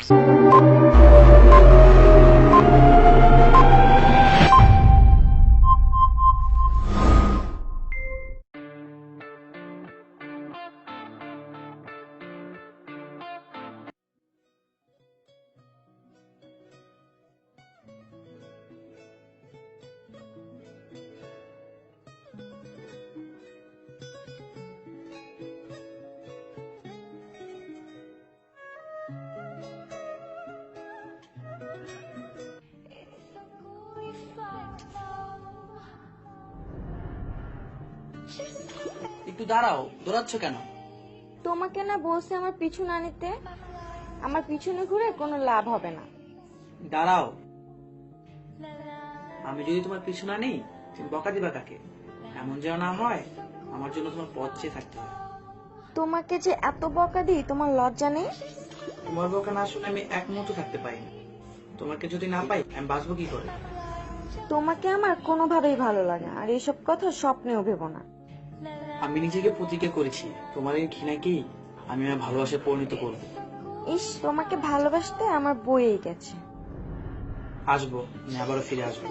একটু দাঁড়াও, দৌড়াচ্ছ কেন? তোমাকে না বলছে আমার পিছু না নিতে। আমার পিছনে ঘুরে কোনো লাভ হবে না। দাঁড়াও, আমি যদি তোমার পিছু না নেই তুমি বকা দিবা কাকে? এমন যেন না হয় আমার জন্য তোমার পথ চেয়ে থাকতে হয়। তোমাকে যে এত বকা দিই তোমার লজ্জা নেই? তোমার বকা না শুনে আমি এক মুহূর্ত থাকতে পারি না। তোমাকে যদি না পাই আমি বাঁচবো কি করে? তোমাকে আমার কোনোভাবেই ভালো লাগে না, আর এইসব কথা স্বপ্নেও ভেবো না। আমি নিজেকে প্রতিজ্ঞা করেছি তোমার এই ঘৃণাকেই আমি আমার ভালোবাসায় পরিণত করব। ইস, তোমাকে ভালোবাসতে আমার বইয়েই গেছে। আসবো, আমি আবারও ফিরে আসবো।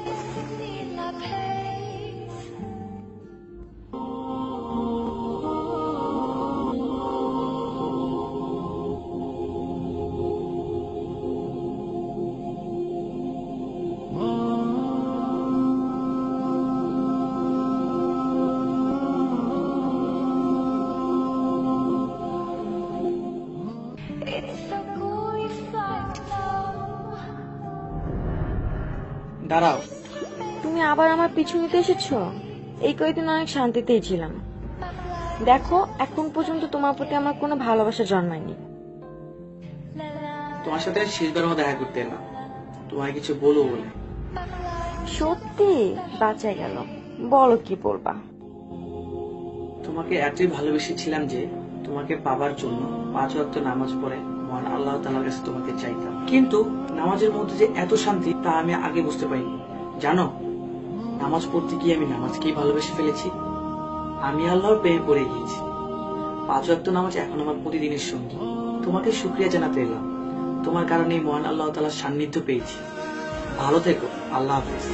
দাঁড়াও, তুমি আবার আমার পিছু নিতে এসেছো? এই কয়েকদিন অনেক শান্তিতেই ছিলাম। দেখো, এখন পর্যন্ত তোমার প্রতি আমার কোনো ভালোবাসা জন্মায়নি। তোমার সাথে শেষবার মতো দেখা করতে এলাম, তোমায় কিছু বলবো বলে। সত্যি বাঁচাই গেল, বলো কি বলবা। তোমাকে এতই ভালোবেসেছিলাম যে তোমাকে পাবার জন্য 5 ওয়াক্ত নামাজ পড়ে মহান আল্লাহ তাআলার কাছে তোমাকে চাইতাম। কিন্তু নামাজের মধ্যে যে এত শান্তি তা আমি আগে বুঝতে পারিনি। জানো, নামাজ পড়তে গিয়ে আমি নামাজকেই ভালোবেসে ফেলেছি। আমি আল্লাহর প্রেমে পড়ে গিয়েছি। 5 ওয়াক্ত নামাজ এখন আমার প্রতিদিনের সঙ্গী। তোমাকে শুকরিয়া জানাতে এলাম, তোমার কারণে মহান আল্লাহ তাআলার সান্নিধ্য পেয়েছি। ভালো থেকো, আল্লাহ হাফেজ।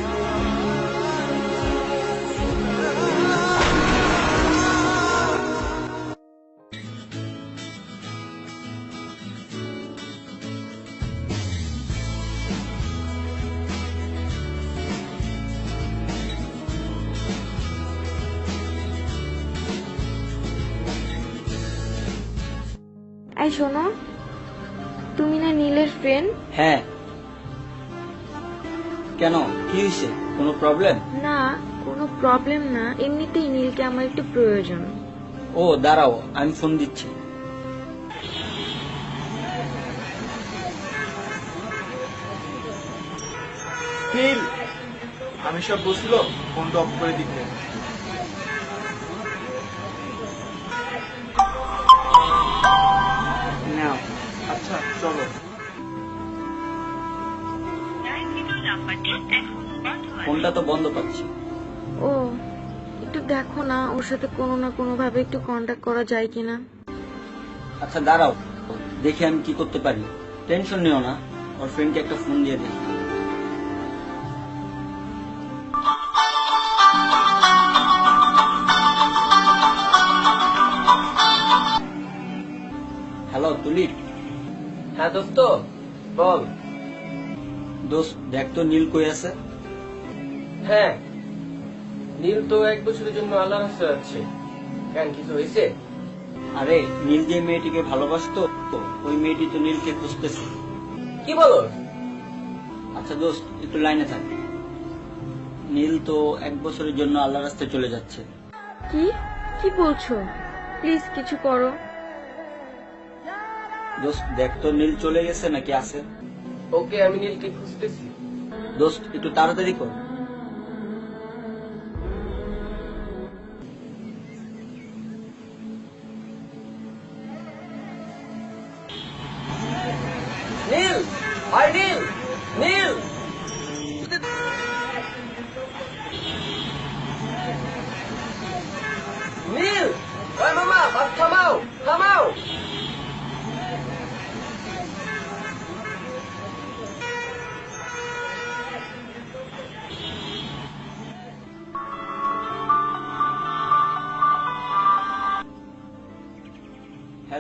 এই শোনো, তুমি না নীলের ফ্রেন্ড? হ্যাঁ, কেন, কি হয়েছে? কোনো প্রবলেম? না, কোনো প্রবলেম না, এমনিতেই নীলকে আমার একটু প্রয়োজন। ও দাঁড়াও, আমি ফোন দিচ্ছি। আমি সব বুঝলো, ফোনটা অফ করে দিতে। নাও। আচ্ছা চলো। ফোনটা তো বন্ধ পাচ্ছি। ও, একটু দেখো না ওর সাথে কোনো না কোনো ভাবে একটু কন্টাক্ট করা যায় কিনা। আচ্ছা দাঁড়াও, দেখি আমি কি করতে পারি। টেনশন নিও না, ওর ফ্রেন্ডকে একটা ফোন দিয়ে দিই। হ্যালো তুলি। হ্যাঁ দোস্ত, বল। দোস্ত দেখ তো নীল কই আছে। হ্যাঁ, নীল তো 1 বছরের জন্য আল্লাহর কাছে যাচ্ছে। কেন, কিছু হয়েছে? আরে নীল যে মেয়েটিকে ভালোবাসতো ওই মেয়েটি তো নীলকে খুঁজতেছে। কি বলো? আচ্ছা দোস্ত একটু লাইনে থাক। নীল তো 1 বছরের জন্য আল্লাহর রাস্তায় চলে যাচ্ছে। কি কি বলছো? প্লিজ কিছু করো। দোস্ত দেখ তো নীল চলে গেছে নাকি আছে। ওকে, আমি নীলকে খুঁজতেছি। দোস্ত একটু তাড়াতাড়ি কর। নীল, ভাই নীল, নীল। নীল, ওই মামা, বাস থামাও, থামাও।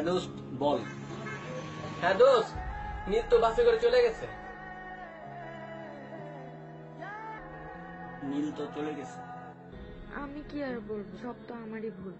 হ্যাঁ দোস্ত বল। হ্যাঁ দোস্ত, নীল তো বাসে করে চলে গেছে। নীল তো চলে গেছে। আমি কি আর বলবো, সব তো আমারই ভুল।